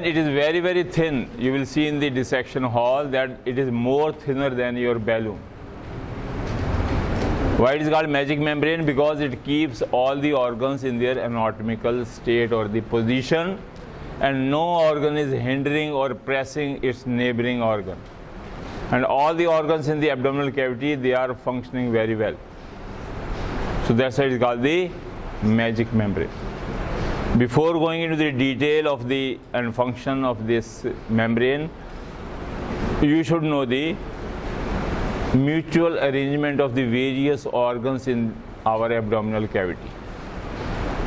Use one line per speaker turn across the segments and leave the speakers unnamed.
It is very, very thin. You will see in the dissection hall that it is more thinner than your balloon. Why it is called magic membrane? Because it keeps all the organs in their anatomical state or the position, and no organ is hindering or pressing its neighboring organ. And all the organs in the abdominal cavity, they are functioning very well. So that's why it is called the magic membrane. Before going into the detail of the and function of this membrane, you should know the mutual arrangement of the various organs in our abdominal cavity.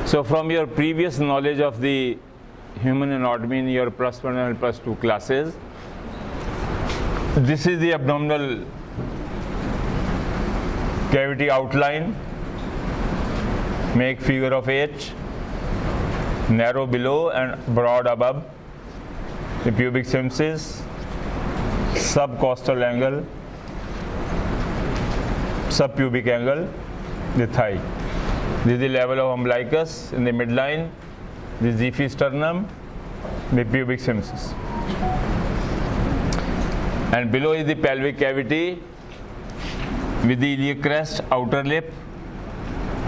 So from your previous knowledge of the human anatomy in your +1 and +2 classes, this is the abdominal cavity outline. Make figure of 8. Narrow below and broad above. The pubic symphysis, subcostal angle, subpubic angle, the thigh. This is the level of umbilicus in the midline, the xiphy sternum, the pubic symphysis. And below is the pelvic cavity with the iliac crest, outer lip,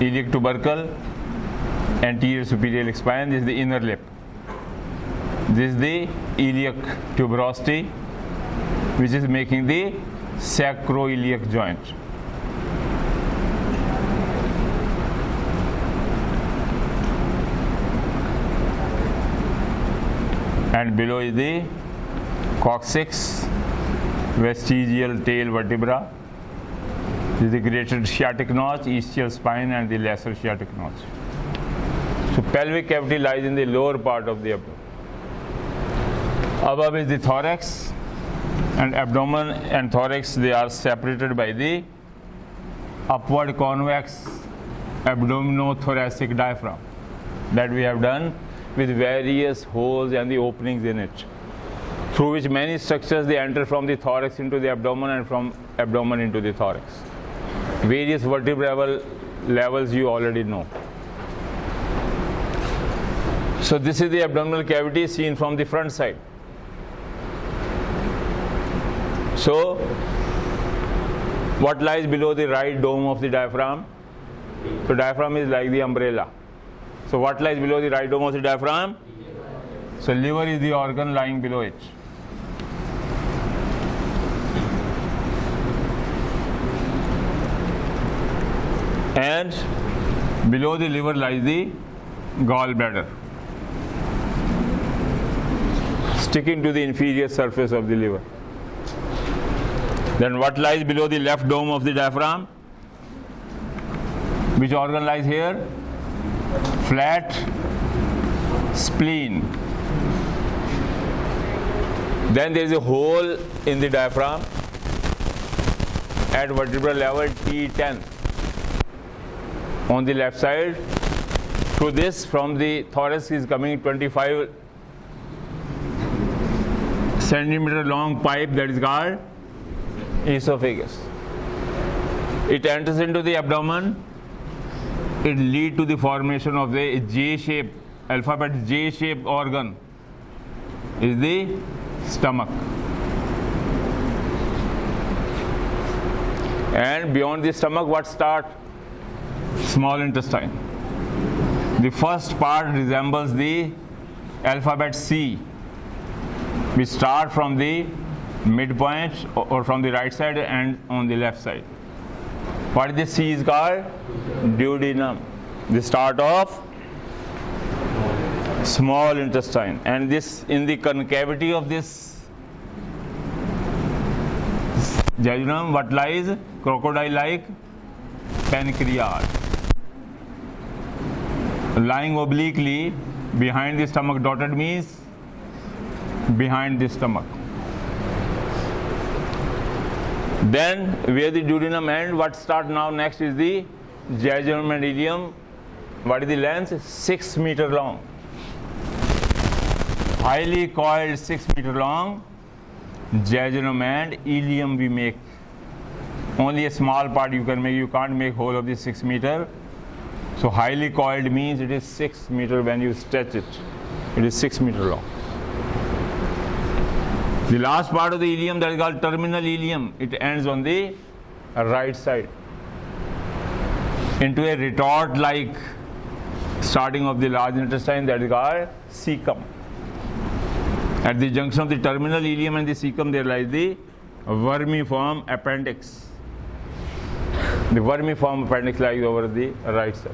iliac tubercle, anterior superior spine. This is the inner lip. This is the iliac tuberosity, which is making the sacroiliac joint. And below is the coccyx, vestigial tail vertebra. This is the greater sciatic notch, ischial spine, and the lesser sciatic notch. So pelvic cavity lies in the lower part of the abdomen. Above is the thorax, and abdomen and thorax, they are separated by the upward convex abdominothoracic diaphragm that we have done with various holes and the openings in it, through which many structures they enter from the thorax into the abdomen and from abdomen into the thorax. Various vertebral levels you already know. So this is the abdominal cavity seen from the front side. So what lies below the right dome of the diaphragm? So diaphragm is like the umbrella. So what lies below the right dome of the diaphragm? So liver is the organ lying below it. And below the liver lies the gallbladder, sticking to the inferior surface of the liver. Then what lies below the left dome of the diaphragm? Which organ lies here? Flat spleen. Then there is a hole in the diaphragm at vertebral level T10 on the left side. Through this, from the thorax is coming 25 centimeter long pipe that is called esophagus. It enters into the abdomen. It leads to the formation of the J-shaped, alphabet J-shaped organ is the stomach. And beyond the stomach, what start? Small intestine. The first part resembles the alphabet C, which start from the midpoint or from the right side and on the left side. What is the C is called? Duodenum. The start of small intestine. And this, in the concavity of this jejunum, what lies? Crocodile-like pancreas, lying obliquely behind the stomach. Dotted means behind the stomach. Then where the duodenum ends, what start now next is the jejunum and ileum. What is the length? 6 meter long. Highly coiled 6 meter long jejunum and ileum we make. Only a small part you can make. You can't make whole of the 6 meter. So highly coiled means it is 6 meter when you stretch it. It is 6 meter long. The last part of the ileum, that is called terminal ileum, it ends on the right side into a retort-like starting of the large intestine, that is called cecum. At the junction of the terminal ileum and the cecum, there lies the vermiform appendix. The vermiform appendix lies over the right side.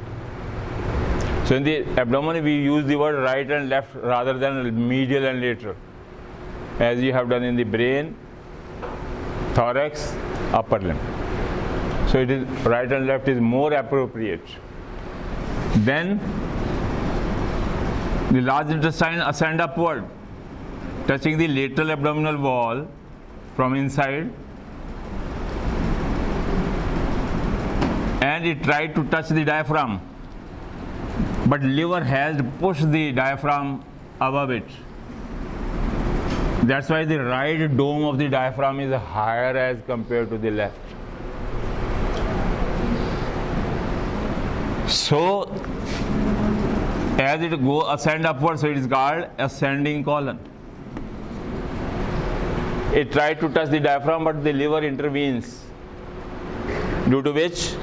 So in the abdomen, we use the word right and left rather than medial and lateral, as you have done in the brain, thorax, upper limb. So it is right and left is more appropriate. Then the large intestine ascend upward, touching the lateral abdominal wall from inside, and it tried to touch the diaphragm, but liver has pushed the diaphragm above it. That's why the right dome of the diaphragm is higher as compared to the left. So as it ascend upward, so it is called ascending colon. It tried to touch the diaphragm, but the liver intervenes, due to which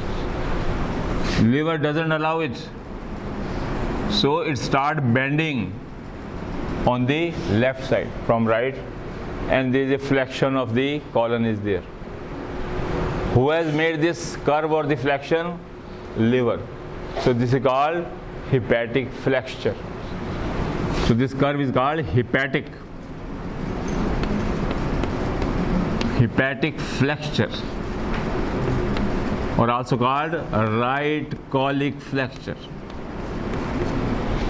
liver doesn't allow it. So it starts bending on the left side from right, and there is a flexion of the colon is there. Who has made this curve or the flexion? Liver. So this is called hepatic flexure. So this curve is called hepatic flexure, or also called right colic flexure.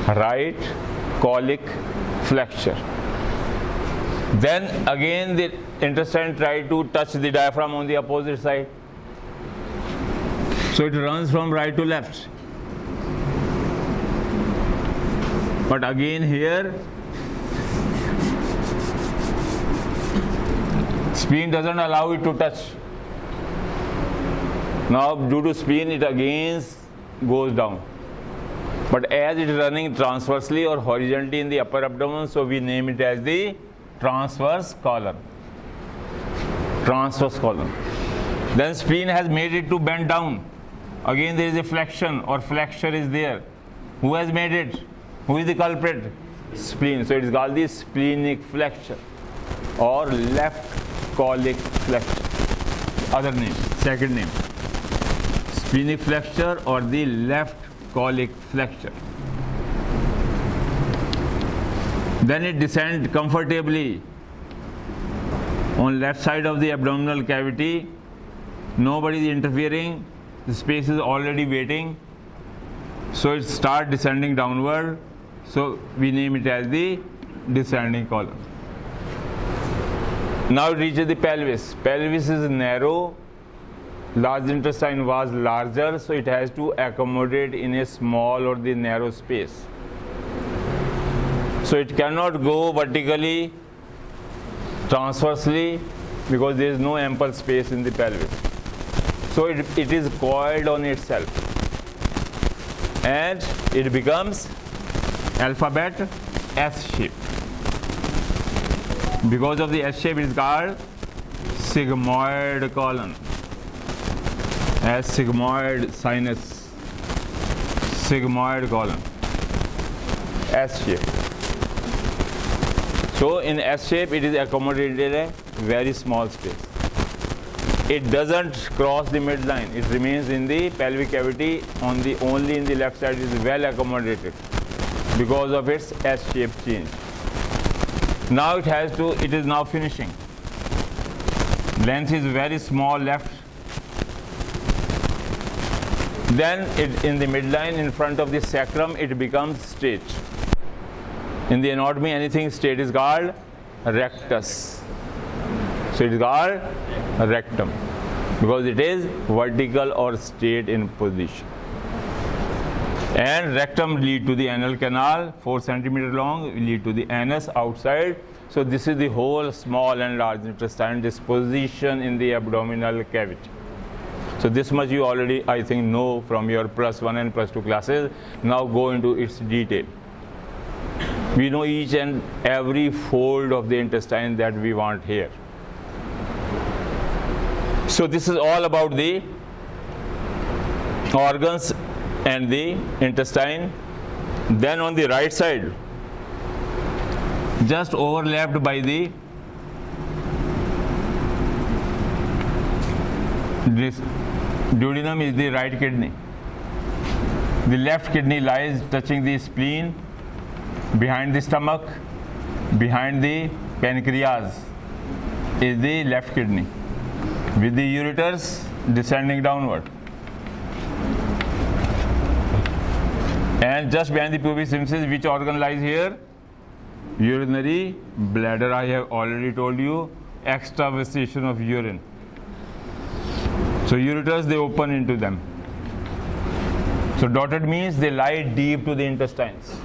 Right colic flexure. Then again the intestine tried to touch the diaphragm on the opposite side. So it runs from right to left. But again here, spleen doesn't allow it to touch. Now due to spleen, it again goes down. But as it is running transversely or horizontally in the upper abdomen, so we name it as the transverse colon. Transverse colon. Then spleen has made it to bend down. Again there is a flexion or flexure is there. Who has made it? Who is the culprit? Spleen. So it is called the splenic flexure or left colic flexure. Other name, second name. Splenic flexure or the left colic flexure. Then it descends comfortably on left side of the abdominal cavity. Nobody is interfering. The space is already waiting. So it starts descending downward. So we name it as the descending colon. Now it reaches the pelvis. Pelvis is narrow. Large intestine was larger, so it has to accommodate in a small or the narrow space. So it cannot go vertically, transversely, because there is no ample space in the pelvis. So it is coiled on itself, and it becomes alphabet S shape. Because of the S shape, it is called sigmoid colon. As sigmoid sinus, sigmoid colon, S shape. So in S shape, it is accommodated a very small space. It doesn't cross the midline. It remains in the pelvic cavity only in the left side. It is well accommodated because of its S shape change. Now it is now finishing. Length is very small left. Then in the midline in front of the sacrum, it becomes straight. In the anatomy, anything straight is called rectus. So it is called rectum because it is vertical or straight in position. And rectum lead to the anal canal, 4 centimeter long, lead to the anus outside. So this is the whole small and large intestine disposition in the abdominal cavity. So this much you already, I think, know from your +1 and +2 classes. Now go into its detail. We know each and every fold of the intestine that we want here. So this is all about the organs and the intestine. Then on the right side, just overlapped by the this duodenum is the right kidney. The left kidney lies touching the spleen, behind the stomach, behind the pancreas is the left kidney, with the ureters descending downward. And just behind the pubic symphysis, which organ lies here? Urinary bladder. I have already told you, extravasation of urine. So ureters, they open into them. So dotted means they lie deep to the intestines.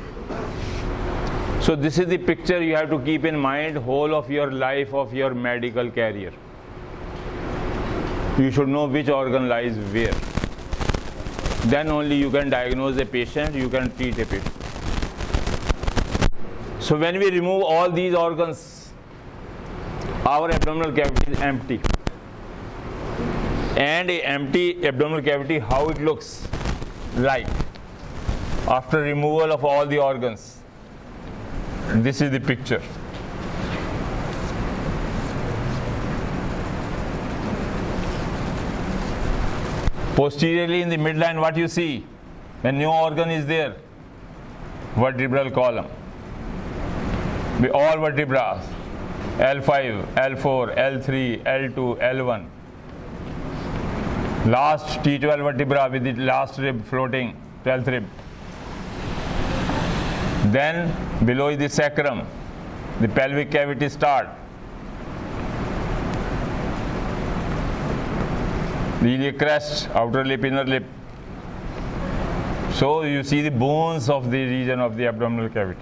So this is the picture you have to keep in mind whole of your life of your medical career. You should know which organ lies where. Then only you can diagnose a patient, you can treat a patient. So when we remove all these organs, our abdominal cavity is empty. And an empty abdominal cavity, how it looks like after removal of all the organs. This is the picture. Posteriorly in the midline, what you see? A new organ is there. Vertebral column. With all vertebrae. L5, L4, L3, L2, L1. Last T12 vertebra with the last rib floating, 12th rib. Then below is the sacrum, the pelvic cavity start. The crest, outer lip, inner lip. So you see the bones of the region of the abdominal cavity.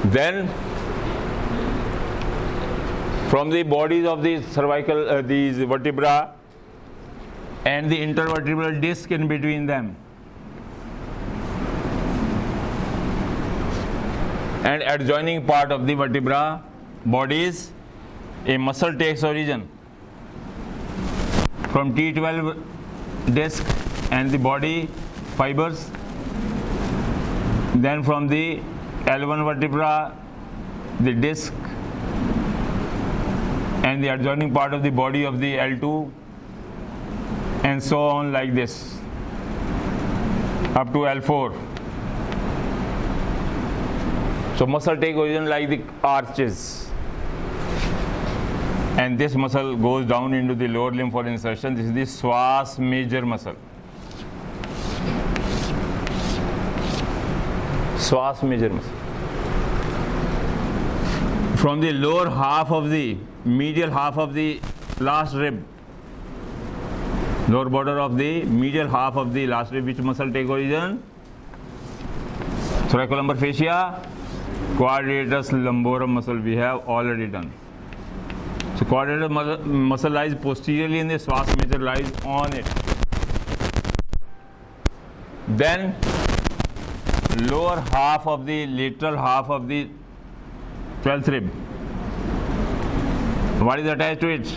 Then from the bodies of the cervical, these vertebra and the intervertebral disc in between them, and adjoining part of the vertebra bodies, a muscle takes origin from T12 disc and the body fibers. Then from the L1 vertebra, the disc and the adjoining part of the body of the L2, and so on like this up to L4. So muscle take origin like the arches, and this muscle goes down into the lower limb for insertion. This is the Swash major muscle. Swash major muscle. From the lower half of the medial half of the last rib, lower border of the medial half of the last rib, which muscle take origin? Thoracolumbar fascia, quadratus lumborum muscle we have already done. So quadratus muscle lies posteriorly and the Swash major lies on it. Then lower half of the lateral half of the 12th rib. What is attached to it?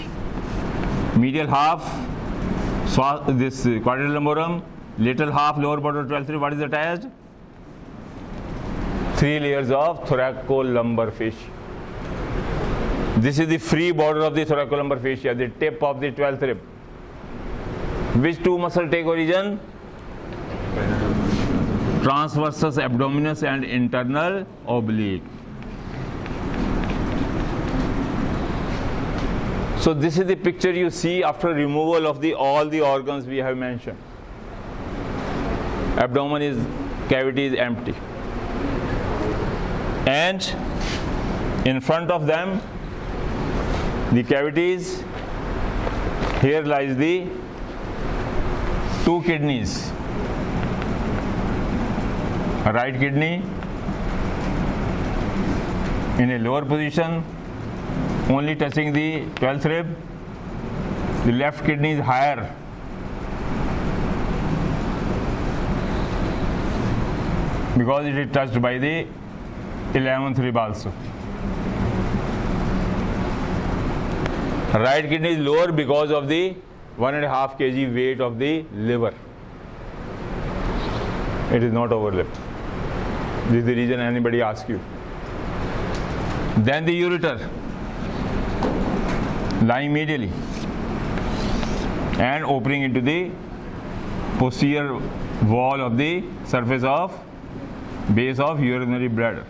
Medial half, this quadratus lumborum, lateral half, lower border 12th rib. What is attached? 3 layers of thoracolumbar fascia. This is the free border of the thoracolumbar fascia, the tip of the 12th rib. Which two muscles take origin? Transversus abdominis and internal oblique. So this is the picture you see after removal of all the organs we have mentioned. Abdomen cavity is empty. And in front of them, the cavities, here lies the 2 kidneys. A right kidney in a lower position, only touching the 12th rib. The left kidney is higher. because it is touched by the 11th rib also. Right kidney is lower because of the 1.5 kg weight of the liver. It is not overlapped. This is the reason anybody asks you. Then the ureter, lying medially and opening into the posterior wall of the surface of base of urinary bladder.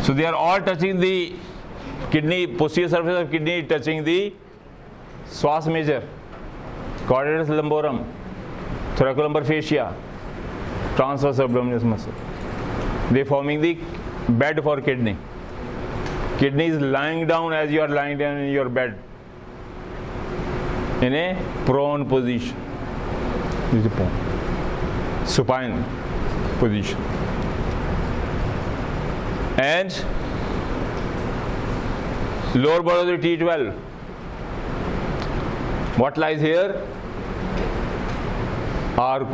So they are all touching the kidney, posterior surface of kidney touching the Swash major, Quadrants lumborum, thoracolumbar fascia, transverse abdominis muscle. They forming the bed for kidney. Kidney is lying down as you are lying down in your bed in a prone position. This is prone. Supine position. And lower body of the T12. What lies here? Are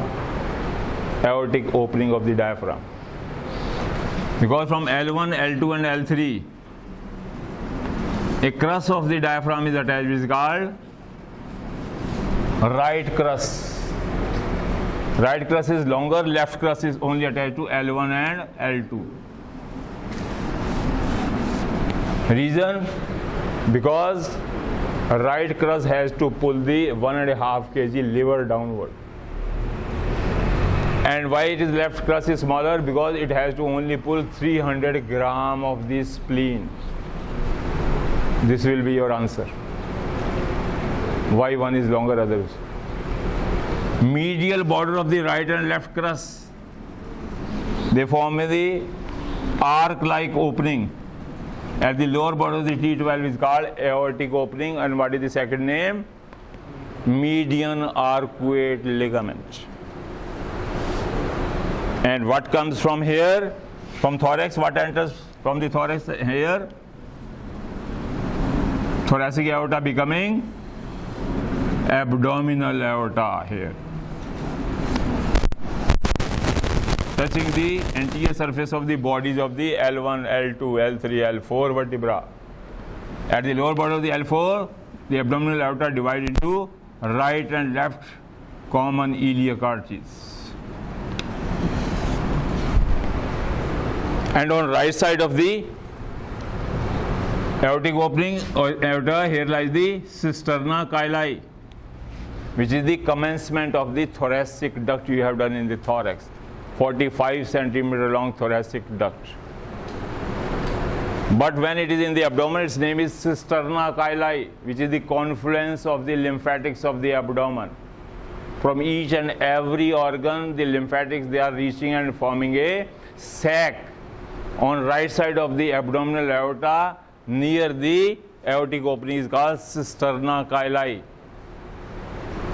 aortic opening of the diaphragm. Because from L1, L2 and L3, a crus of the diaphragm is attached, which is called right crus. Right crus is longer, left crus is only attached to L1 and L2. Reason? Because right crus has to pull the 1.5 kg liver downward. And why it is left crus is smaller? Because it has to only pull 300 gram of the spleen. This will be your answer. Why one is longer, others? Medial border of the right and left crus, they form the arc-like opening. At the lower border of the T12 is called aortic opening, and what is the second name? Median arcuate ligament. And what comes from here? From thorax, what enters from the thorax here? Thoracic aorta becoming abdominal aorta here, touching the anterior surface of the bodies of the L1, L2, L3, L4 vertebra. At the lower body of the L4, the abdominal aorta divided into right and left common iliac arches. And on right side of the aortic opening or aorta, here lies the cisterna chyli, which is the commencement of the thoracic duct you have done in the thorax. 45 centimeter long thoracic duct. But when it is in the abdomen, its name is cisterna chyli, which is the confluence of the lymphatics of the abdomen. From each and every organ, the lymphatics, they are reaching and forming a sac on right side of the abdominal aorta near the aortic opening is called cisterna chyli.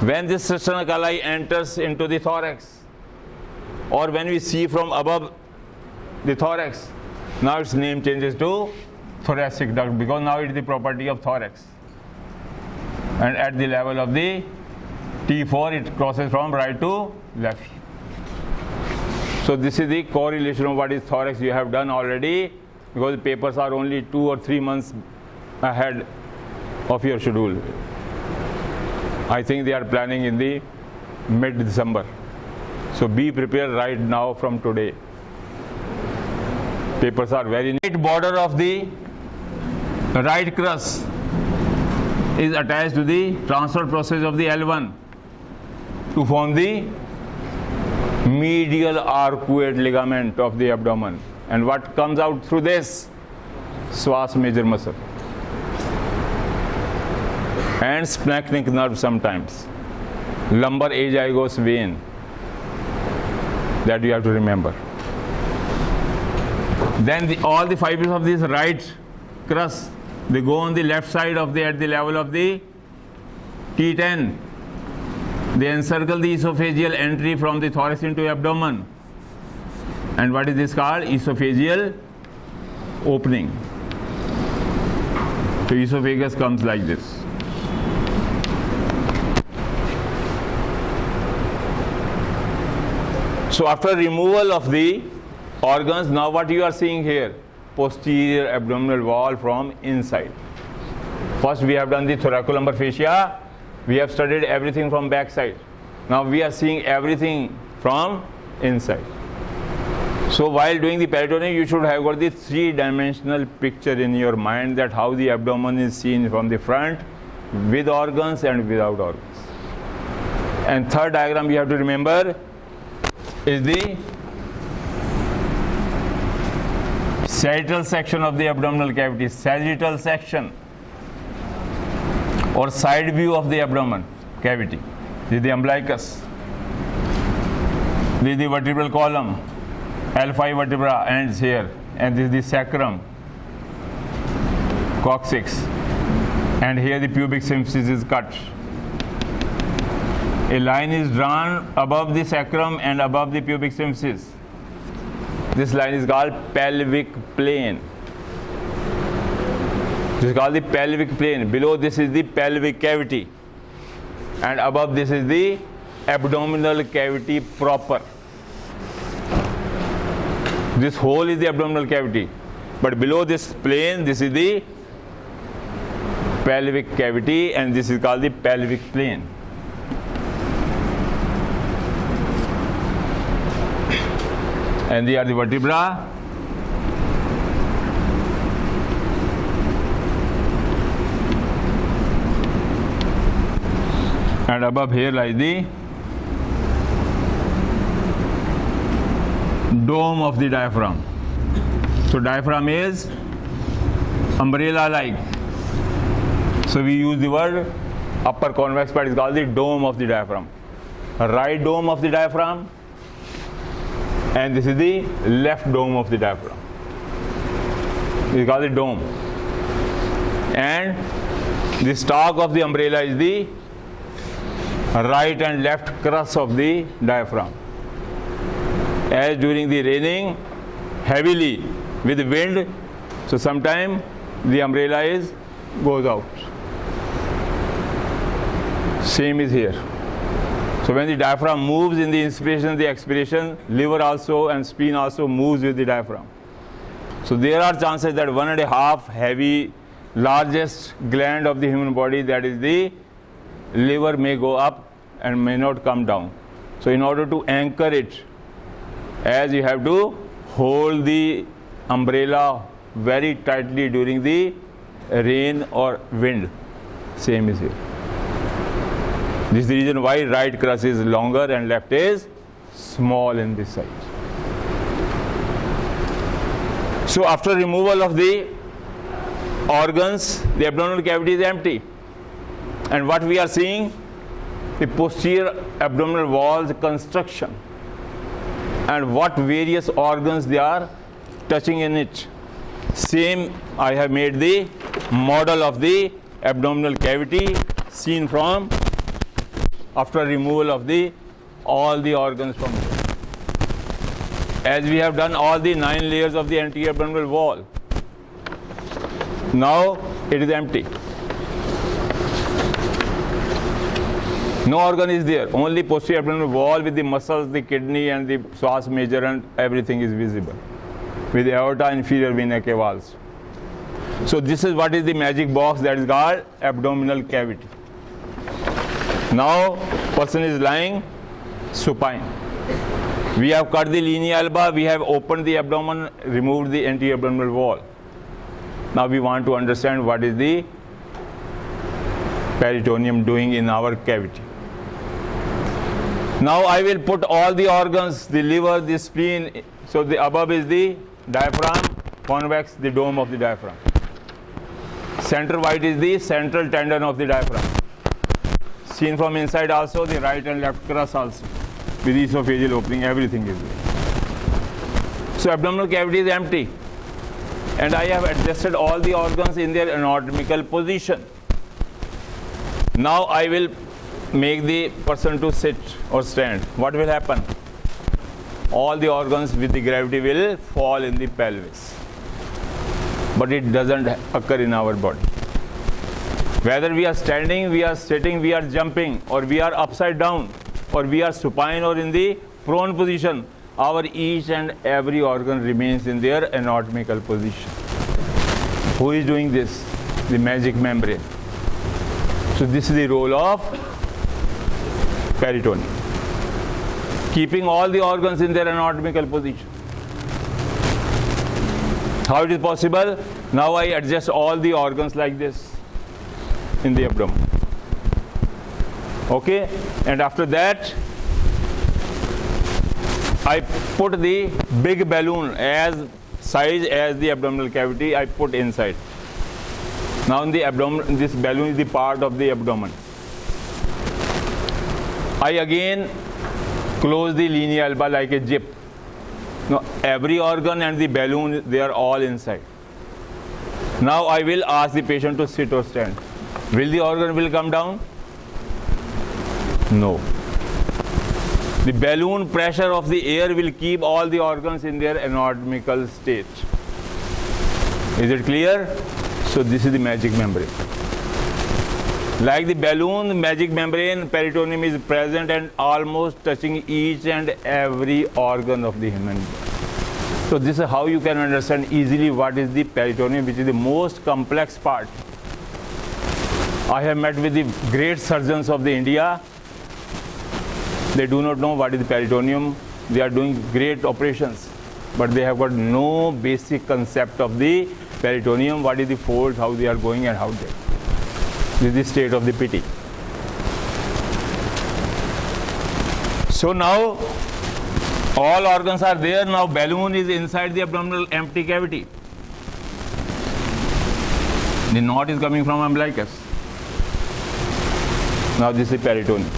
When this cisterna chyli enters into the thorax, or when we see from above the thorax, now its name changes to thoracic duct, because now it is the property of thorax. And at the level of the T4, it crosses from right to left. So this is the correlation of what is thorax you have done already, because the papers are only 2 or 3 months ahead of your schedule. I think they are planning in the mid-December. So be prepared right now from today. Papers are very neat. Border of the right crus is attached to the transfer process of the L1 to form the medial arcuate ligament of the abdomen. And what comes out through this? Swash major muscle and splanchnic nerve sometimes. Lumbar azygos vein, that you have to remember. Then all the fibers of this right crus, they go on the left side of the, at the level of the T10. They encircle the esophageal entry from the thorax into abdomen. And what is this called? Esophageal opening. So esophagus comes like this. So after removal of the organs, now what you are seeing here? Posterior abdominal wall from inside. First we have done the thoracolumbar fascia. We have studied everything from back side. Now we are seeing everything from inside. So while doing the peritoneum, you should have got the three-dimensional picture in your mind that how the abdomen is seen from the front, with organs and without organs. And third diagram you have to remember is the sagittal section of the abdominal cavity, sagittal section or side view of the abdomen cavity. This is the umbilicus. This is the vertebral column. L5 vertebra ends here, and this is the sacrum, coccyx, and here the pubic symphysis is cut. A line is drawn above the sacrum and above the pubic symphysis. This line is called pelvic plane. This is called the pelvic plane. Below this is the pelvic cavity, and above this is the abdominal cavity proper. This whole is the abdominal cavity, but below this plane, this is the pelvic cavity, and this is called the pelvic plane. And they are the vertebra. And above here lies the dome of the diaphragm. So diaphragm is umbrella-like. So we use the word upper convex part is called the dome of the diaphragm. Right dome of the diaphragm, and this is the left dome of the diaphragm. This is called the dome. And the stalk of the umbrella is the right and left crus of the diaphragm. As during the raining heavily with wind, so sometime the umbrella goes out. Same is here. So when the diaphragm moves in the inspiration, the expiration, liver also and spleen also moves with the diaphragm. So there are chances that 1.5 heavy, largest gland of the human body, that is the liver, may go up and may not come down. So in order to anchor it, as you have to hold the umbrella very tightly during the rain or wind. Same is here. This is the reason why right crus is longer and left is small in this side. So after removal of the organs, the abdominal cavity is empty. And what we are seeing? The posterior abdominal wall's construction, and what various organs they are touching in it. Same, I have made the model of the abdominal cavity seen from after removal of all the organs from it. As we have done all the 9 layers of the anterior abdominal wall, now it is empty. No organ is there, only posterior abdominal wall with the muscles, the kidney and the psoas major, and everything is visible with the aorta, inferior vena cava also. So this is what is the magic box, that is called abdominal cavity. Now person is lying supine. We have cut the linea alba, we have opened the abdomen, removed the anterior abdominal wall. Now we want to understand what is the peritoneum doing in our cavity. Now I will put all the organs, the liver, the spleen. So the above is the diaphragm, convex, the dome of the diaphragm. Center white is the central tendon of the diaphragm. Seen from inside also, the right and left crus also, with esophageal opening, everything is there. So abdominal cavity is empty, and I have adjusted all the organs in their anatomical position. Now I will make the person to sit or stand. What will happen? All the organs with the gravity will fall in the pelvis. But it doesn't occur in our body. Whether we are standing, we are sitting, we are jumping, or we are upside down, or we are supine or in the prone position, our each and every organ remains in their anatomical position. Who is doing this? The magic membrane. So this is the role of peritoneum, keeping all the organs in their anatomical position. How it is possible? Now I adjust all the organs like this in the abdomen. Okay, and after that I put the big balloon as size as the abdominal cavity, I put inside. Now in the abdomen, this balloon is the part of the abdomen. I again close the linea alba like a zip. Now every organ and the balloon, they are all inside. Now I will ask the patient to sit or stand. Will the organ will come down? No. The balloon pressure of the air will keep all the organs in their anatomical state. Is it clear? So this is the magic membrane. Like the balloon, magic membrane, peritoneum is present and almost touching each and every organ of the human being. So this is how you can understand easily what is the peritoneum, which is the most complex part. I have met with the great surgeons of the India. They do not know what is the peritoneum. They are doing great operations, but they have got no basic concept of the peritoneum, what is the folds, how they are going and how they. This is the state of the pity. So now all organs are there. Now balloon is inside the abdominal empty cavity. The knot is coming from umbilicus. Now this is peritoneum.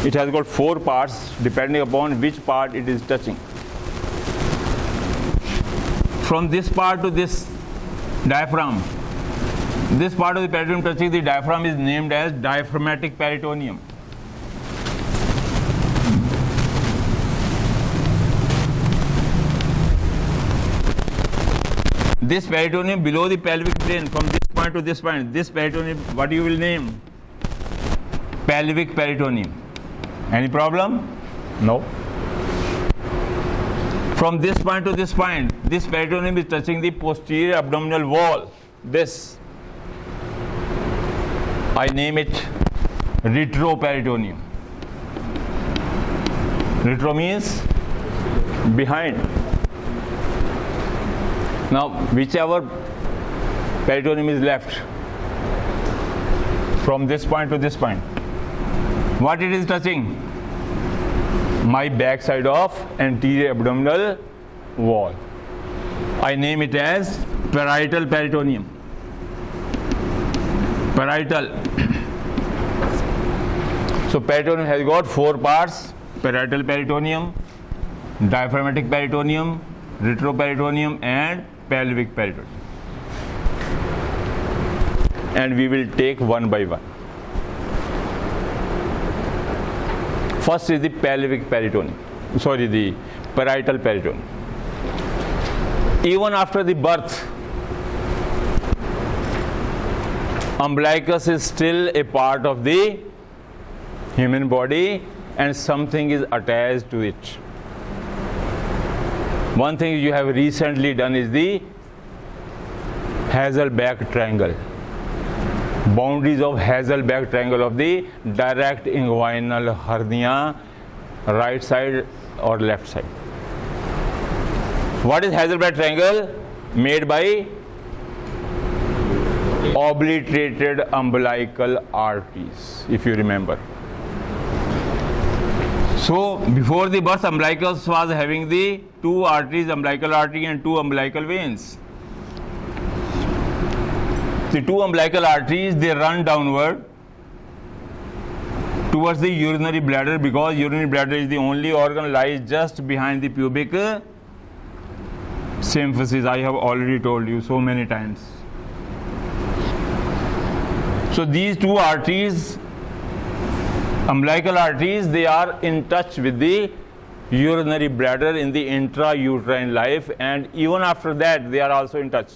It has got 4 parts depending upon which part it is touching. From this part to this diaphragm, this part of the peritoneum touching the diaphragm is named as diaphragmatic peritoneum. This peritoneum below the pelvic plane, from this point to this point, this peritoneum, what you will name? Pelvic peritoneum. Any problem? No. From this point to this point, this peritoneum is touching the posterior abdominal wall. This, I name it retroperitoneum. Retro means behind. Now, whichever peritoneum is left, from this point to this point, what it is touching? My back side of anterior abdominal wall. I name it as parietal peritoneum. Parietal. So peritoneum has got 4 parts: parietal peritoneum, diaphragmatic peritoneum, retroperitoneum, and pelvic peritoneum. And we will take one by one. First is the pelvic peritoneum. The parietal peritoneum. Even after the birth, umbilicus is still a part of the human body and something is attached to it. One thing you have recently done is the Hasselbalch triangle. Boundaries of Hasselbalch triangle of the direct inguinal hernia, right side or left side. What is Hasselbalch triangle? Made by obliterated umbilical arteries, if you remember. So before the birth, umbilicus was having the 2 arteries, umbilical artery and 2 umbilical veins. The 2 umbilical arteries, they run downward towards the urinary bladder, because urinary bladder is the only organ lies just behind the pubic symphysis. I have already told you so many times. So these 2 arteries, umbilical arteries, they are in touch with the urinary bladder in the intrauterine life, and even after that they are also in touch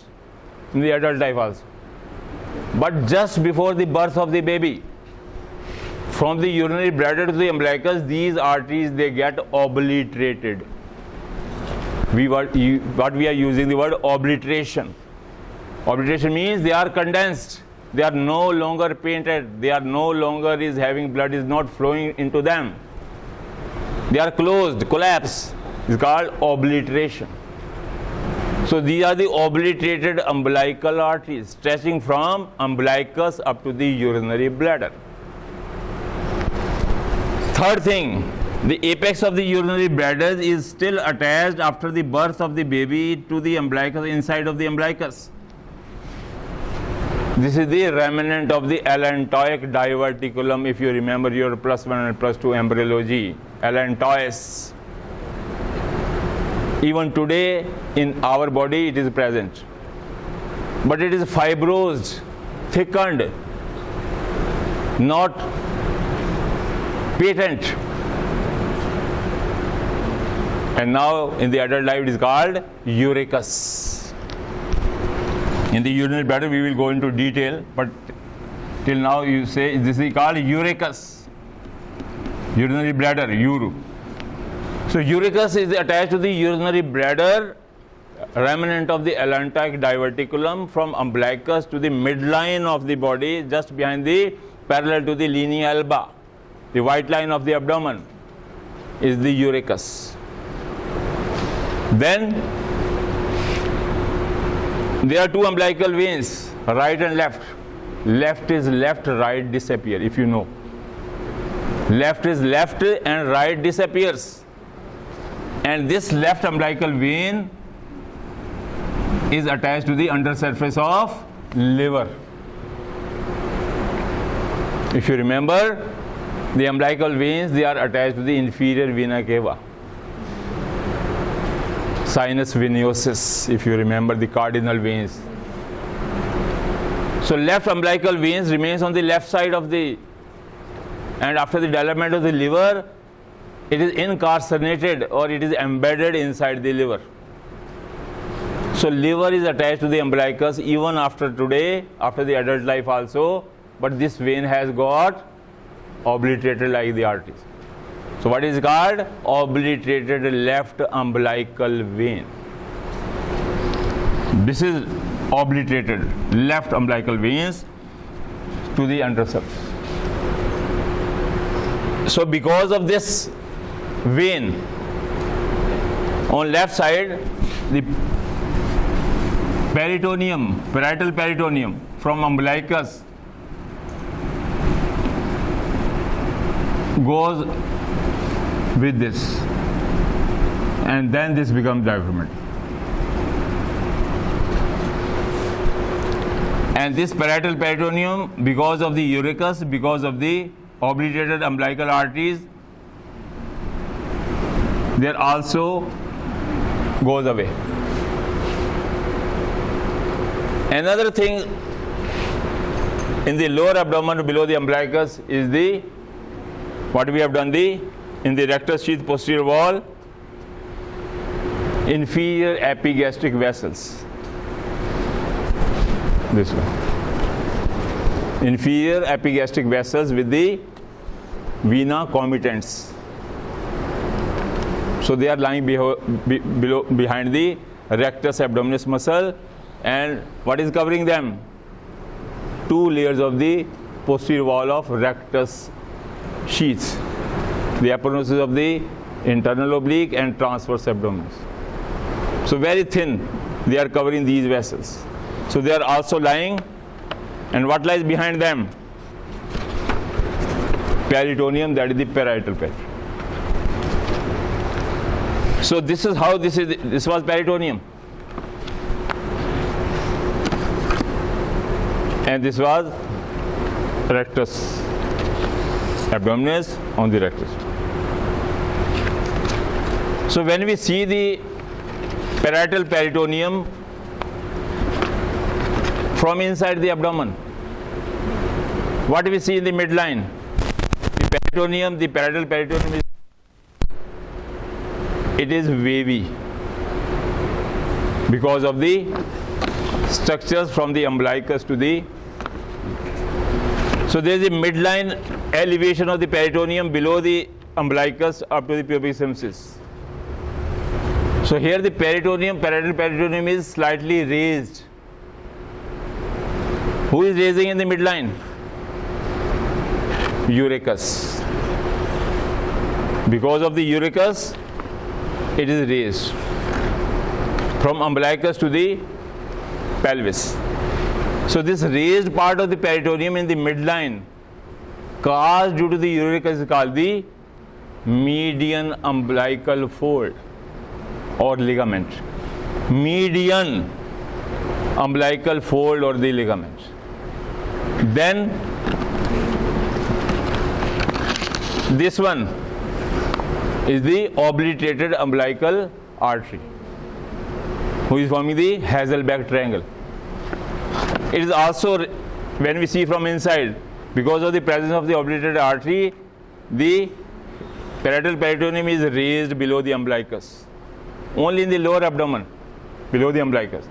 in the adult life also. But just before the birth of the baby, from the urinary bladder to the umbilicus, these arteries, they get obliterated. What we are using the word obliteration. Obliteration means they are condensed. They are no longer painted. They are no longer is having blood is not flowing into them. They are closed, collapse. It's called obliteration. So these are the obliterated umbilical arteries stretching from umbilicus up to the urinary bladder. Third thing, the apex of the urinary bladder is still attached after the birth of the baby to the umbilicus, inside of the umbilicus. This is the remnant of the allantoic diverticulum, if you remember your +1 and +2 embryology. Allantois. Even today in our body it is present. But it is fibrosed, thickened, not patent. And now in the adult life it is called uricus. In the urinary bladder we will go into detail, but till now you say this is called uricus. Urinary bladder, uru. So uricus is attached to the urinary bladder, remnant of the allantoic diverticulum from umbilicus to the midline of the body, just behind the parallel to the linea alba. The white line of the abdomen is the uricus. Then there are two umbilical veins, right and left. Left is left, right disappear, if you know. Left is left and right disappears. And this left umbilical vein is attached to the undersurface of liver. If you remember, the umbilical veins, they are attached to the inferior vena cava. Sinus venosus, if you remember the cardinal veins. So left umbilical veins remains on the left side of the, and after the development of the liver, it is incarcerated or it is embedded inside the liver. So liver is attached to the umbilicus even after today, after the adult life also, but this vein has got obliterated like the arteries. So what is called? Obliterated left umbilical vein. This is obliterated left umbilical veins to the undersurface. So because of this vein on left side, the peritoneum, parietal peritoneum from umbilicus goes with this, and then this becomes diaphragmatic. And this parietal peritoneum, because of the uricus, because of the obliterated umbilical arteries, there also goes away. Another thing in the lower abdomen below the umbilicus is the, what we have done, the in the rectus sheath posterior wall, inferior epigastric vessels. This one. Inferior epigastric vessels with the vena comitants. So they are lying below, behind the rectus abdominis muscle, and what is covering them? Two layers of the posterior wall of rectus sheaths. The aponeuroses of the internal oblique and transverse abdominis. So very thin, they are covering these vessels. So they are also lying, and what lies behind them? Peritoneum, that is the parietal peritoneum. So this is how this was peritoneum, and this was rectus abdominis on the rectus. So when we see the parietal peritoneum from inside the abdomen, what do we see in the midline? The peritoneum, the parietal peritoneum, it is wavy because of the structures from the umbilicus to the. So there is a midline elevation of the peritoneum below the umbilicus up to the pubic symphysis. So here the peritoneum, parietal peritoneum is slightly raised. Who is raising in the midline? Urachus. Because of the urachus, it is raised from umbilicus to the pelvis. So this raised part of the peritoneum in the midline caused due to the urachus is called the median umbilical fold or ligament. Median umbilical fold or the ligament. Then this one is the obliterated umbilical artery, who is forming the Hazelback triangle. It is also, when we see from inside, because of the presence of the obliterated artery, the parietal peritoneum is raised below the umbilicus, only in the lower abdomen, below the umbilicus.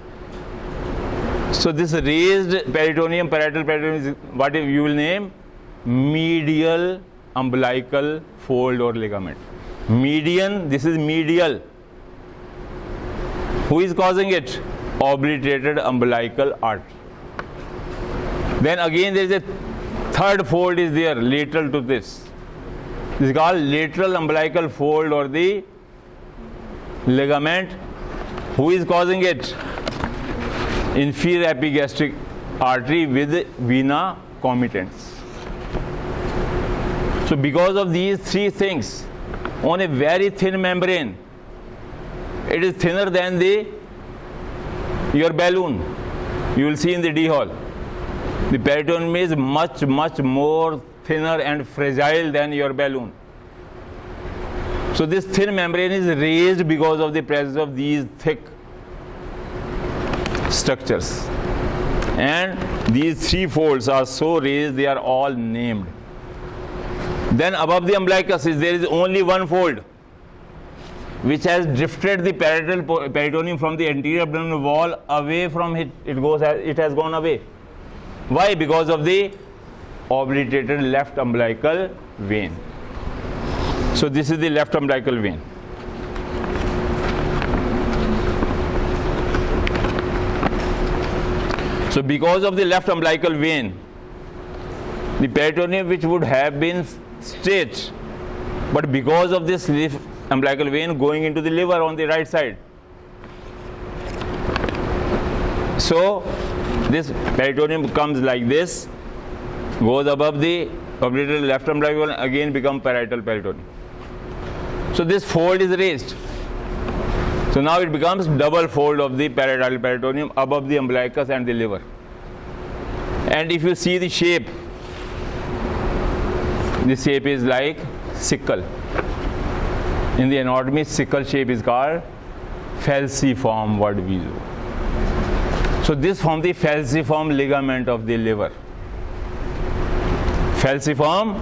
So this raised peritoneum, parietal peritoneum, is what you will name medial umbilical fold or ligament. Median, this is medial. Who is causing it? Obliterated umbilical artery. Then again there is a third fold is there lateral to this. This is called lateral umbilical fold or the ligament. Who is causing it? Inferior epigastric artery with vena comitans. So because of these three things, on a very thin membrane, it is thinner than your balloon. You will see in the D hall. The peritoneum is much more thinner and fragile than your balloon. So this thin membrane is raised because of the presence of these thick structures. And these three folds are so raised, they are all named. Then above the umbilicus there is only one fold which has drifted the parietal peritoneum from the anterior abdominal wall away from it. It has gone away. Why? Because of the obliterated left umbilical vein. So this is the left umbilical vein. So because of the left umbilical vein, the peritoneum which would have been straight, but because of this umbilical vein going into the liver on the right side, so this peritoneum comes like this, goes above the obliterated left umbilical vein, again become parietal peritoneum. So this fold is raised. So now it becomes double fold of the parietal peritoneum above the umbilicus and the liver. And if you see the shape, this shape is like sickle. In the anatomy, sickle shape is called falciform, what we do. So this forms the falciform ligament of the liver. Falciform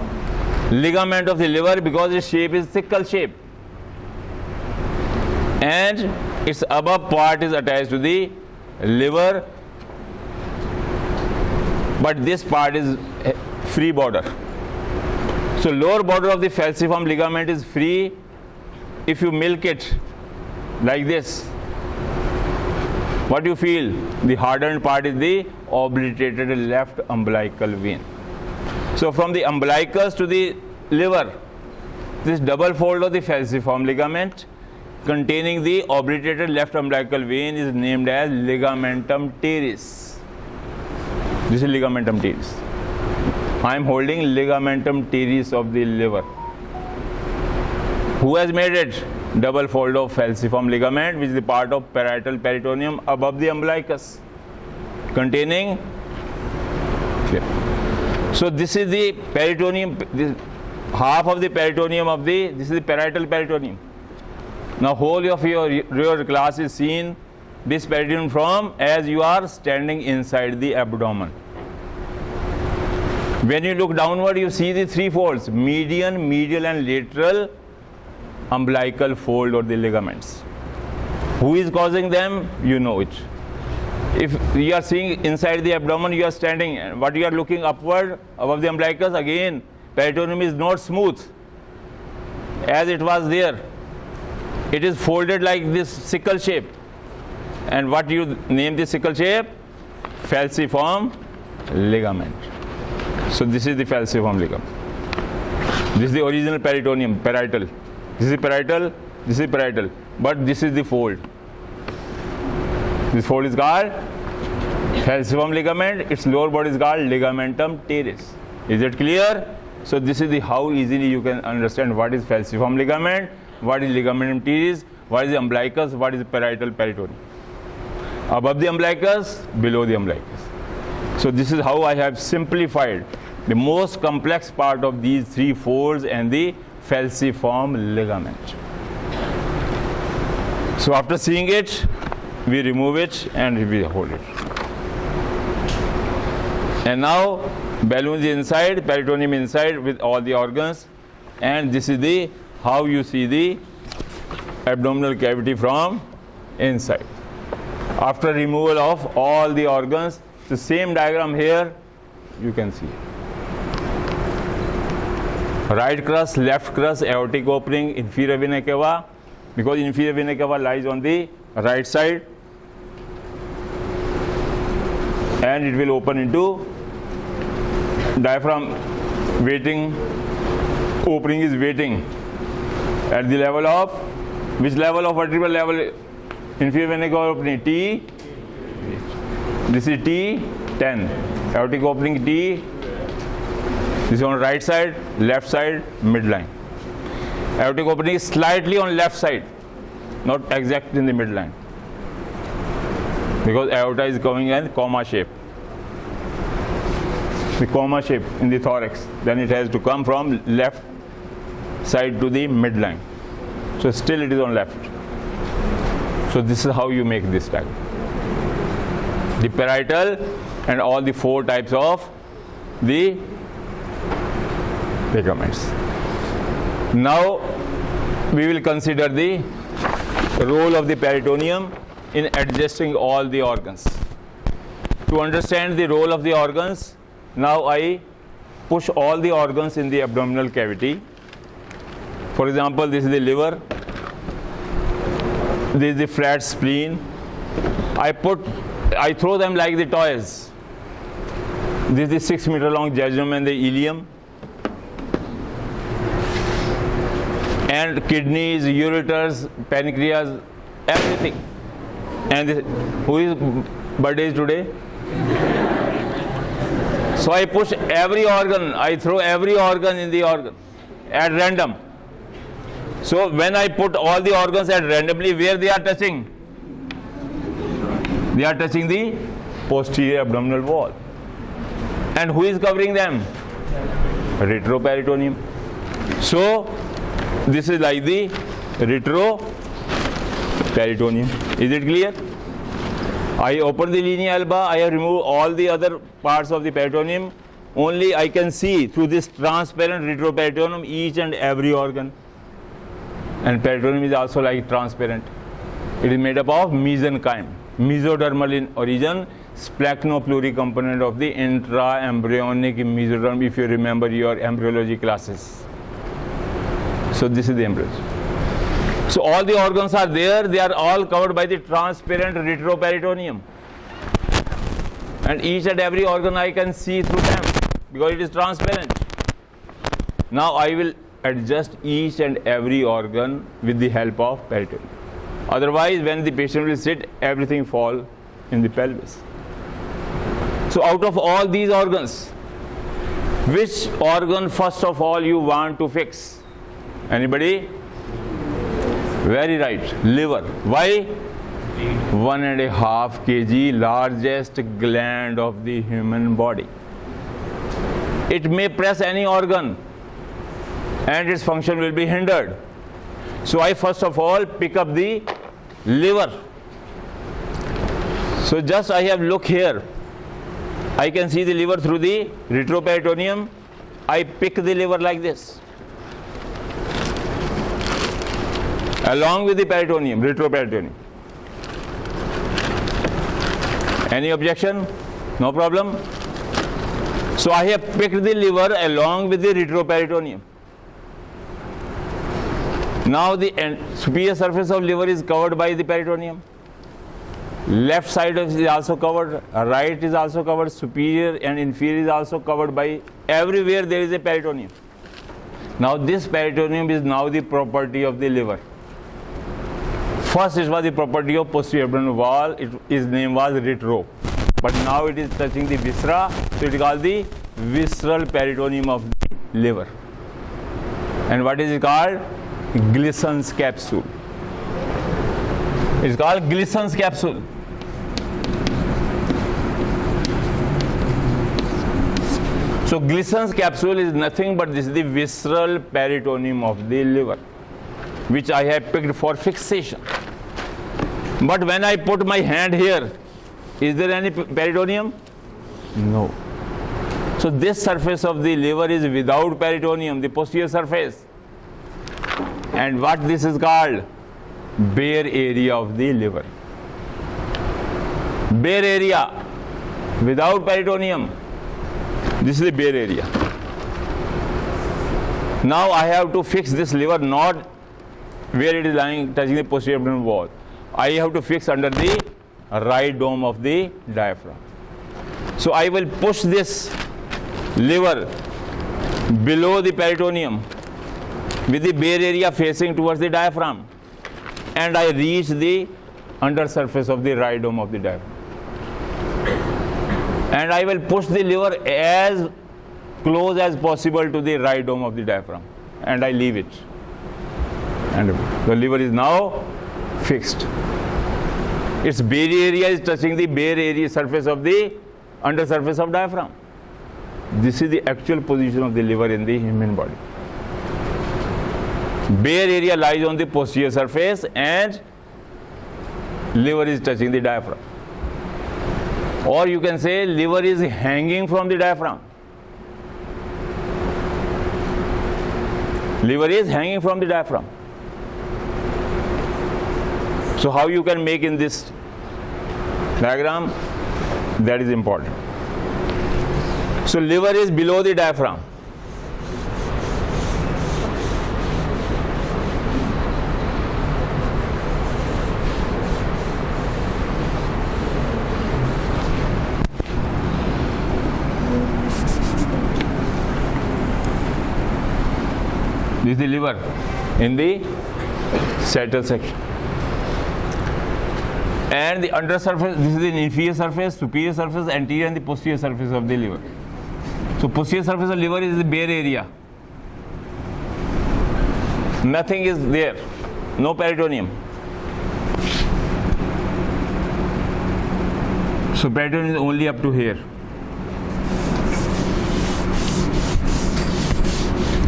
ligament of the liver because its shape is sickle shape. And its above part is attached to the liver, but this part is free border. So lower border of the falciform ligament is free. If you milk it like this, what you feel? The hardened part is the obliterated left umbilical vein. So from the umbilicus to the liver, this double fold of the falciform ligament containing the obliterated left umbilical vein is named as ligamentum teres. This is ligamentum teres. I am holding ligamentum teres of the liver. Who has made it? Double fold of falciform ligament, which is the part of parietal peritoneum above the umbilicus, containing. So this is the peritoneum, this half of the peritoneum of this is the parietal peritoneum. Now whole of your class is seen this peritoneum from as you are standing inside the abdomen. When you look downward, you see the three folds: median, medial and lateral umbilical fold or the ligaments. Who is causing them? You know it. If you are seeing inside the abdomen, you are standing, what you are looking upward above the umbilicus, again peritoneum is not smooth as it was there. It is folded like this sickle shape. And what you name this sickle shape? Falsiform ligament. So this is the falsiform ligament. This is the original peritoneum, parietal. This is parietal, this is parietal. But this is the fold. This fold is called falciform ligament. Its lower body is called ligamentum teres. Is it clear? So this is the how easily you can understand what is falciform ligament, what is ligamentum teres, what is the umbilicus, what is the parietal peritoneum. Above the umbilicus, below the umbilicus. So this is how I have simplified the most complex part of these three folds and the falciform ligament. So after seeing it, we remove it and we hold it. And now balloon is inside, peritoneum inside with all the organs, and this is the how you see the abdominal cavity from inside. After removal of all the organs, the same diagram here you can see. Right crust, left crust, aortic opening, inferior vena cava, because inferior vena cava lies on the right side, and it will open into diaphragm waiting, opening is waiting at the level of, which level of vertebral level? Inferior vena cava opening T, this is T10, aortic opening T, this is on right side, left side, midline. Aortic opening is slightly on left side, not exact in the midline, because aorta is coming in comma shape. The comma shape in the thorax, then it has to come from left side to the midline. So still it is on left. So this is how you make this diagram. The parietal and all the four types of the ligaments. Now we will consider the role of the peritoneum in adjusting all the organs. To understand the role of the organs, now I push all the organs in the abdominal cavity. For example, this is the liver, this is the flat spleen. I throw them like the toys. This is the 6 meter long jejunum and the ileum. And kidneys, ureters, pancreas, everything. And this, whose birthday is today? So I push every organ, I throw every organ in the organ at random. So when I put all the organs at randomly, where they are touching? They are touching the posterior abdominal wall. And who is covering them? Retroperitoneum. So this is like the retroperitoneum. Is it clear? I open the linea alba, I have removed all the other parts of the peritoneum. Only I can see through this transparent retroperitoneum each and every organ. And peritoneum is also like transparent. It is made up of mesenchyme, mesodermal in origin, splachnopluricomponent of the intra-embryonic mesoderm, if you remember your embryology classes. So this is the embryo. So all the organs are there, they are all covered by the transparent retroperitoneum. And each and every organ I can see through them because it is transparent. Now I will adjust each and every organ with the help of peritoneum. Otherwise, when the patient will sit, everything fall in the pelvis. So out of all these organs, which organ first of all you want to fix? Anybody? Very right, liver. Why? 1.5 kg, largest gland of the human body. It may press any organ and its function will be hindered. So I first of all pick up the liver. So just I have look here. I can see the liver through the retroperitoneum. I pick the liver like this, along with the peritoneum, retroperitoneum. Any objection? No problem? So I have picked the liver along with the retroperitoneum. Now the superior surface of liver is covered by the peritoneum. Left side is also covered, right is also covered, superior and inferior is also covered by, everywhere there is a peritoneum. Now this peritoneum is now the property of the liver. First it was the property of posterior abdominal wall, its name was retro. But now it is touching the viscera, so it is called the visceral peritoneum of the liver. And what is it called? Glisson's capsule. It is called Glisson's capsule. So Glisson's capsule is nothing but this is the visceral peritoneum of the liver, which I have picked for fixation. But when I put my hand here, is there any peritoneum? No. So this surface of the liver is without peritoneum, the posterior surface. And what this is called? Bare area of the liver. Bare area without peritoneum. This is the bare area. Now I have to fix this liver not where it is lying touching the posterior abdominal wall. I have to fix under the right dome of the diaphragm. So I will push this liver below the peritoneum with the bare area facing towards the diaphragm, and I reach the under surface of the right dome of the diaphragm. And I will push the liver as close as possible to the right dome of the diaphragm, and I leave it. And the liver is now fixed. Its bare area is touching the bare area surface of the under surface of diaphragm. This is the actual position of the liver in the human body. Bare area lies on the posterior surface and liver is touching the diaphragm. Or you can say liver is hanging from the diaphragm. Liver is hanging from the diaphragm. So how you can make in this diagram, that is important. So liver is below the diaphragm. This is the liver in the sagittal section. And the under surface, this is the inferior surface, superior surface, anterior and the posterior surface of the liver. So posterior surface of liver is the bare area. Nothing is there, no peritoneum. So peritoneum is only up to here.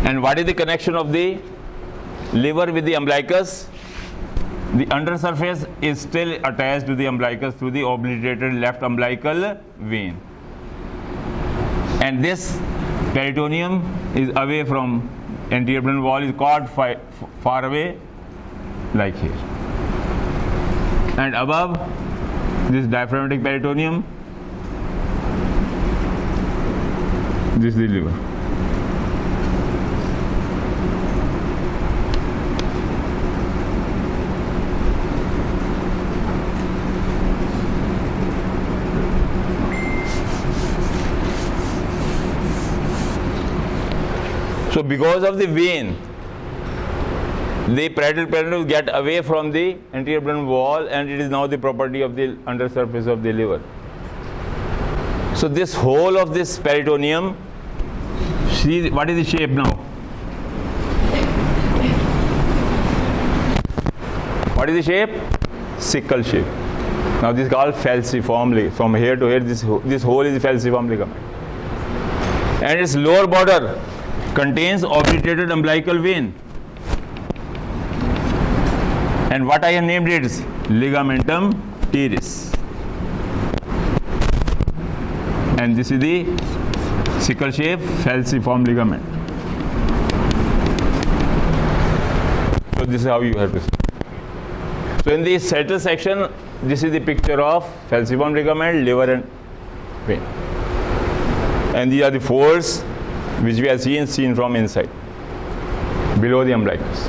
And what is the connection of the liver with the umbilicus? The under surface is still attached to the umbilicus through the obliterated left umbilical vein. And this peritoneum is away from anterior abdominal wall, is caught far away, like here. And above this diaphragmatic peritoneum, this is the liver. So because of the vein, the parietal peritoneum will get away from the anterior abdominal wall, and it is now the property of the under surface of the liver. So this whole of this peritoneum, see what is the shape now? What is the shape? Sickle shape. Now this is called falciform ligament. From here to here, this hole is the falciform ligament. And its lower border contains obliterated umbilical vein, and what I have named it is ligamentum teres, and this is the sickle shape falciform ligament. So this is how you have to see. So in the sagittal section, this is the picture of falciform ligament, liver and vein. And these are the folds which we have seen from inside, below the umbilicus.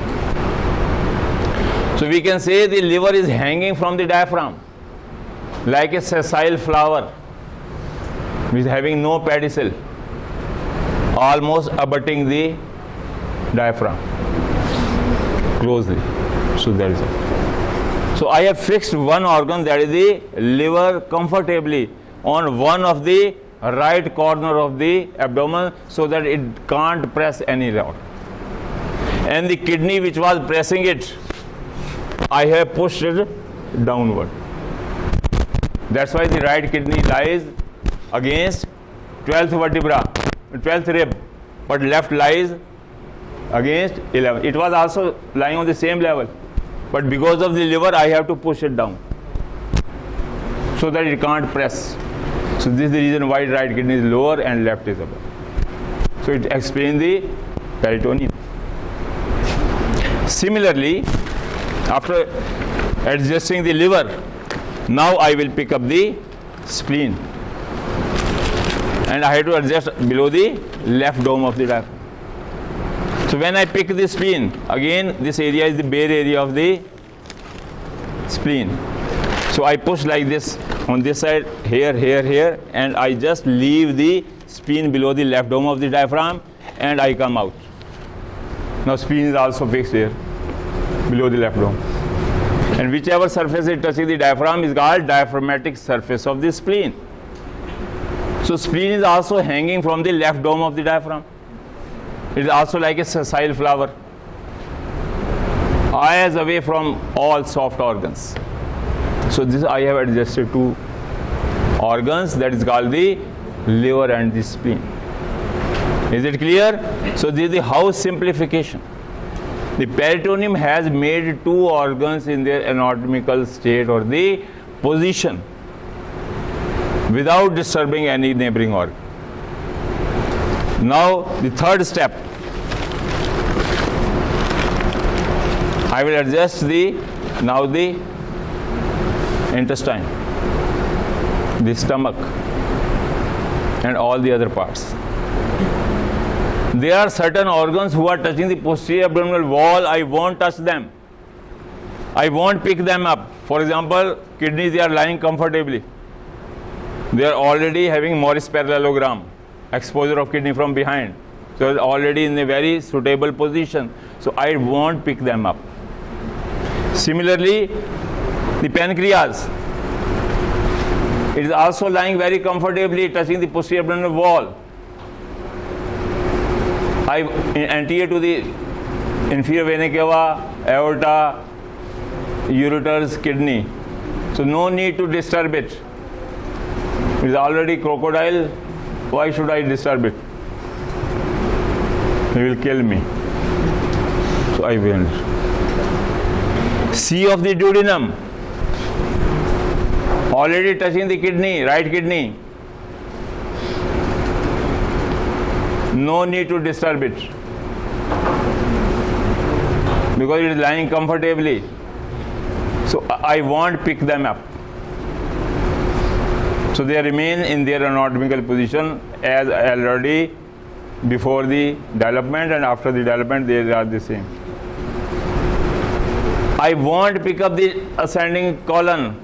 So we can say the liver is hanging from the diaphragm like a sessile flower which is having no pedicel, almost abutting the diaphragm closely. So that is it. So I have fixed one organ, that is the liver, comfortably on one of the right corner of the abdomen so that it can't press any route. And the kidney which was pressing it, I have pushed it downward. That's why the right kidney lies against 12th vertebra, 12th rib, but left lies against 11th. It was also lying on the same level, but because of the liver I have to push it down so that it can't press. So this is the reason why right kidney is lower and left is above. So it explains the peritoneum. Similarly, after adjusting the liver, now I will pick up the spleen, and I have to adjust below the left dome of the diaphragm. So when I pick the spleen, again this area is the bare area of the spleen. So I push like this on this side, here, and I just leave the spleen below the left dome of the diaphragm, and I come out. Now spleen is also fixed here, below the left dome. And whichever surface is touching the diaphragm is called diaphragmatic surface of the spleen. So spleen is also hanging from the left dome of the diaphragm. It is also like a sessile flower, eyes away from all soft organs. So this I have adjusted two organs, that is called the liver and the spleen. Is it clear? So this is the house simplification. The peritoneum has made two organs in their anatomical state or the position without disturbing any neighboring organ. Now the third step, I will adjust the intestine, the stomach, and all the other parts. There are certain organs who are touching the posterior abdominal wall. I won't touch them. I won't pick them up. For example, kidneys, they are lying comfortably. They are already having Morris parallelogram, exposure of kidney from behind. So it's already in a very suitable position. So I won't pick them up. Similarly, the pancreas, it is also lying very comfortably, touching the posterior abdominal wall. Anterior to the inferior vena cava, aorta, ureters, kidney. So no need to disturb it. It is already crocodile. Why should I disturb it? He will kill me. So I won't. C of the duodenum, already touching the kidney, right kidney. No need to disturb it because it is lying comfortably. So I won't pick them up. So they remain in their anatomical position as already before the development, and after the development they are the same. I won't pick up the ascending colon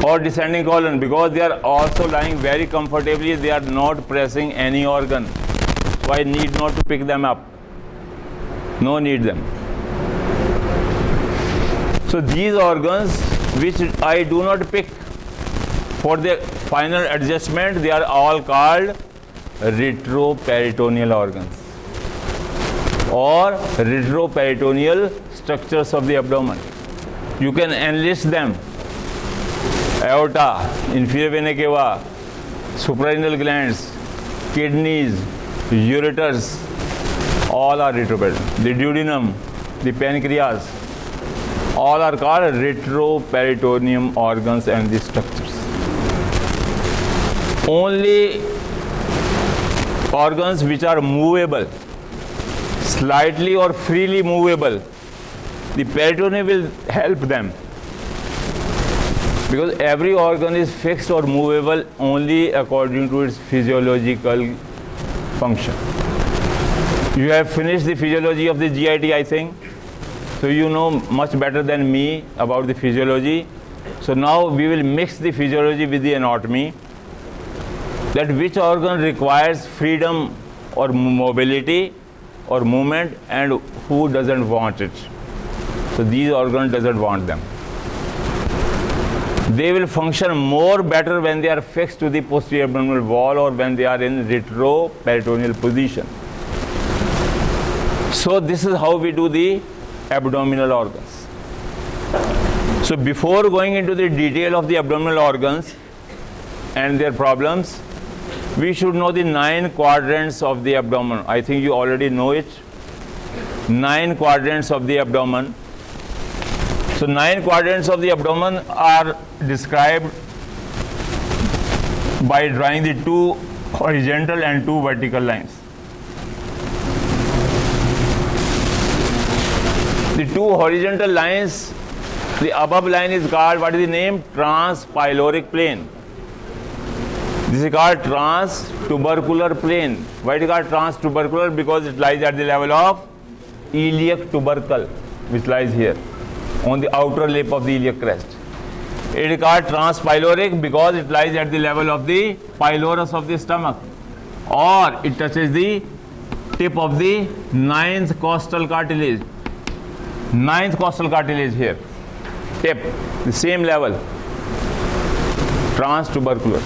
or descending colon because they are also lying very comfortably. They are not pressing any organ. So I need not to pick them up. No need them. So these organs which I do not pick for the final adjustment, they are all called retroperitoneal organs or retroperitoneal structures of the abdomen. You can enlist them: aorta, inferior vena cava, suprarenal glands, kidneys, ureters, all are retroperitoneal. The duodenum, the pancreas, all are called retroperitoneum organs and the structures. Only organs which are movable, slightly or freely movable, the peritoneum will help them Because every organ is fixed or movable only according to its physiological function. You have finished the physiology of the GIT, I think. So you know much better than me about the physiology. So now we will mix the physiology with the anatomy. That which organ requires freedom or mobility or movement and who doesn't want it. So these organs doesn't want them. They will function more better when they are fixed to the posterior abdominal wall or when they are in retroperitoneal position. So this is how we do the abdominal organs. So before going into the detail of the abdominal organs and their problems, we should know the 9 quadrants of the abdomen. I think you already know it. 9 quadrants of the abdomen. So 9 quadrants of the abdomen are described by drawing the 2 horizontal and 2 vertical lines. The 2 horizontal lines, the above line is called, what is the name? Transpyloric plane. This is called Transtubercular plane. Why it is called Transtubercular? Because it lies at the level of iliac tubercle, which lies here on the outer lip of the iliac crest. It is called transpyloric because it lies at the level of the pylorus of the stomach, or it touches the tip of the 9th costal cartilage. 9th costal cartilage here, tip, the same level, transtubercular.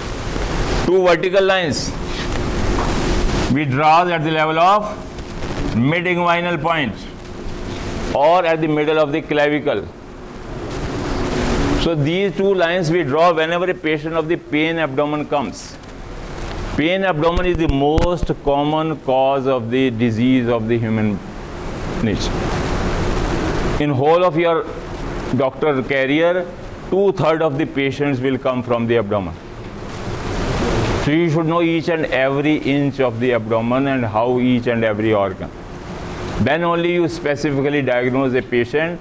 2 vertical lines we draw at the level of mid-inguinal point or at the middle of the clavicle. So these 2 lines we draw whenever a patient of the pain abdomen comes. Pain abdomen is the most common cause of the disease of the human nature. In whole of your doctor career, 2/3 of the patients will come from the abdomen. So you should know each and every inch of the abdomen and how each and every organ. Then only you specifically diagnose a patient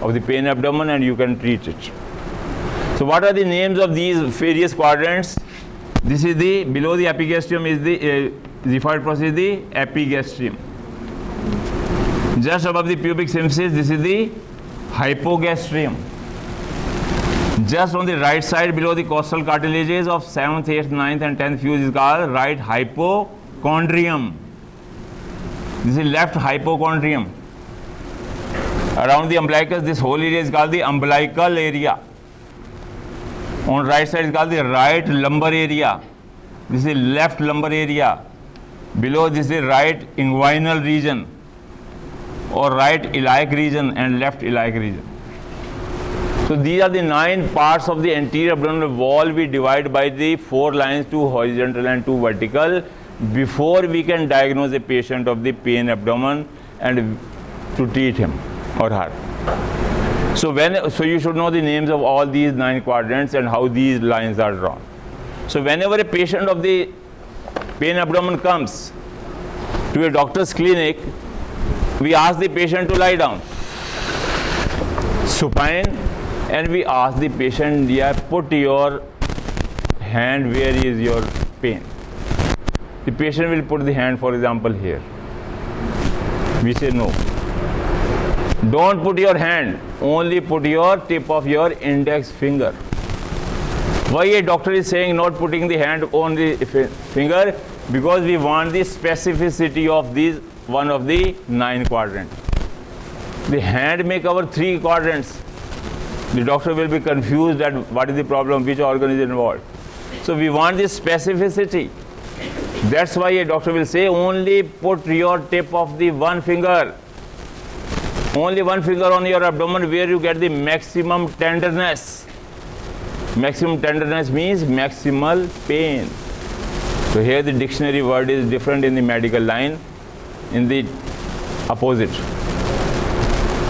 of the pain abdomen and you can treat it. So what are the names of these various quadrants? This is the, below the epigastrium is the xiphoid process is the epigastrium. Just above the pubic symphysis, this is the hypogastrium. Just on the right side below the costal cartilages of 7th, 8th, 9th and 10th fuse is called right hypochondrium. This is left hypochondrium. Around the umbilicus, this whole area is called the umbilical area. On right side is called the right lumbar area. This is left lumbar area. Below this is right inguinal region or right iliac region and left iliac region. So these are the 9 parts of the anterior abdominal wall we divide by the 4 lines, 2 horizontal and 2 vertical, before we can diagnose a patient of the pain abdomen and to treat him or her. So you should know the names of all these 9 quadrants and how these lines are drawn. So whenever a patient of the pain abdomen comes to a doctor's clinic, we ask the patient to lie down, supine, and we ask the patient, yeah, put your hand where is your pain. The patient will put the hand, for example, here. We say no. Don't put your hand, only put your tip of your index finger. Why a doctor is saying not putting the hand on the finger? Because we want the specificity of these, one of the 9 quadrants. The hand may cover 3 quadrants. The doctor will be confused that what is the problem, which organ is involved. So we want this specificity. That's why a doctor will say only put your tip of the 1 finger. Only 1 finger on your abdomen where you get the maximum tenderness. Maximum tenderness means maximal pain. So here the dictionary word is different in the medical line, in the opposite.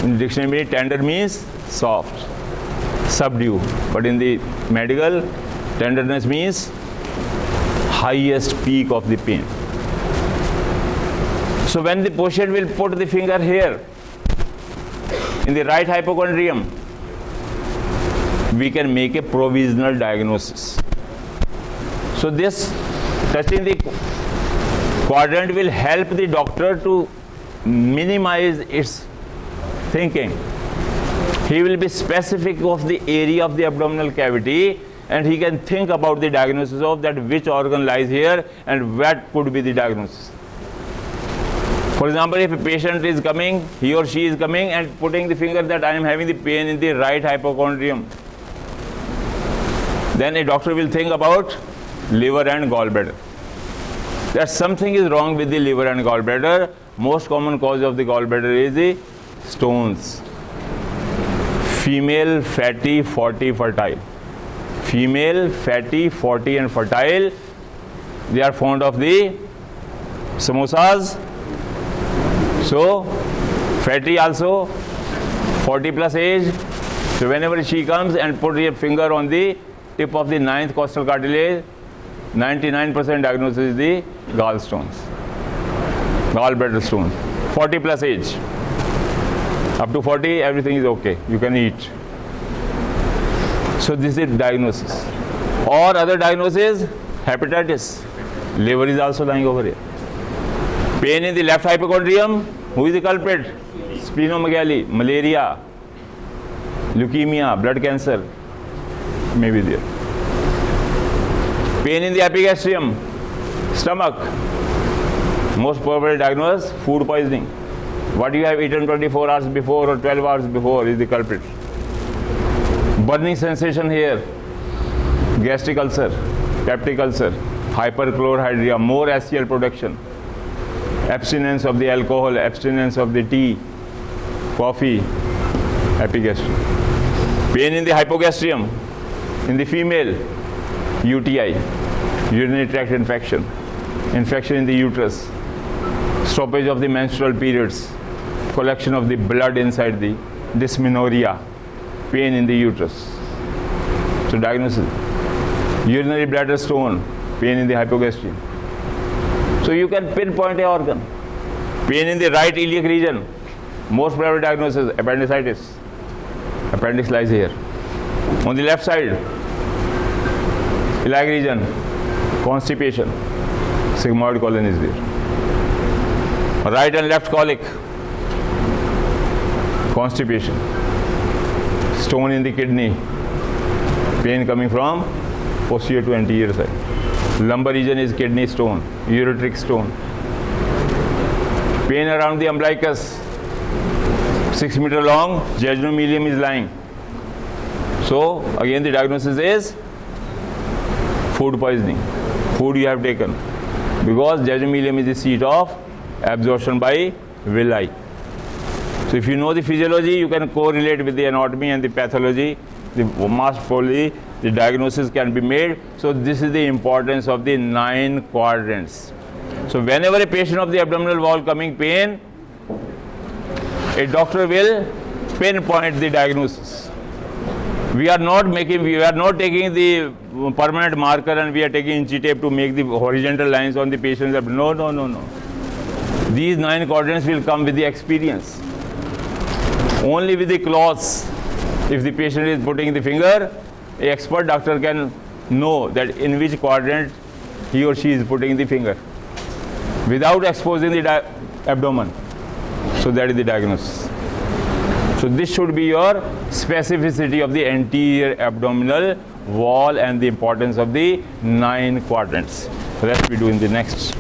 In the dictionary, tender means soft, subdue. But in the medical, tenderness means highest peak of the pain. So when the patient will put the finger here, in the right hypochondrium, we can make a provisional diagnosis. So this touching the quadrant will help the doctor to minimize its thinking. He will be specific of the area of the abdominal cavity, and he can think about the diagnosis of that which organ lies here and what could be the diagnosis. For example, if a patient is coming, he or she is coming and putting the finger that I am having the pain in the right hypochondrium, then a doctor will think about liver and gallbladder. That something is wrong with the liver and gallbladder. Most common cause of the gallbladder is the stones. Female, fatty, 40, fertile. Female, fatty, 40 and fertile. They are fond of the samosas. So, fatty also, 40 plus age. So whenever she comes and put her finger on the tip of the 9th costal cartilage, 99% diagnosis is the gallstones, gallbladder stones. 40 plus age. Up to 40, everything is okay. You can eat. So this is diagnosis. Or other diagnosis, hepatitis. Liver is also lying over here. Pain in the left hypochondrium. Who is the culprit? Splenomegaly, malaria, leukemia, blood cancer may be there. Pain in the epigastrium, stomach. Most probably diagnosed food poisoning. What you have eaten 24 hours before or 12 hours before is the culprit. Burning sensation here, gastric ulcer, peptic ulcer, hyperchlorhydria, more HCl production, abstinence of the alcohol, abstinence of the tea, coffee, epigastric. Pain in the hypogastrium, in the female, UTI, urinary tract infection, infection in the uterus, stoppage of the menstrual periods, collection of the blood inside the dysmenorrhea, pain in the uterus. So diagnosis, urinary bladder stone, pain in the hypogastrium. So you can pinpoint an organ. Pain in the right iliac region, most probable diagnosis, appendicitis. Appendix lies here. On the left side, iliac region, constipation, sigmoid colon is there. Right and left colic, constipation, stone in the kidney, pain coming from posterior to anterior side. Lumbar region is kidney stone, ureteric stone. Pain around the umbilicus, 6 meter long, jejunum is lying. So again the diagnosis is food poisoning, food you have taken, because jejunum is the seat of absorption by villi. So if you know the physiology, you can correlate with the anatomy and the pathology. The most probably the diagnosis can be made. So this is the importance of the 9 quadrants. So whenever a patient of the abdominal wall coming pain, a doctor will pinpoint the diagnosis. We are not taking the permanent marker and we are taking inchi tape to make the horizontal lines on the patient's abdomen. No. These 9 quadrants will come with the experience. Only with the cloths, if the patient is putting the finger, an expert doctor can know that in which quadrant he or she is putting the finger without exposing the abdomen. So that is the diagnosis. So this should be your specificity of the anterior abdominal wall and the importance of the 9 quadrants. So let's be doing the next.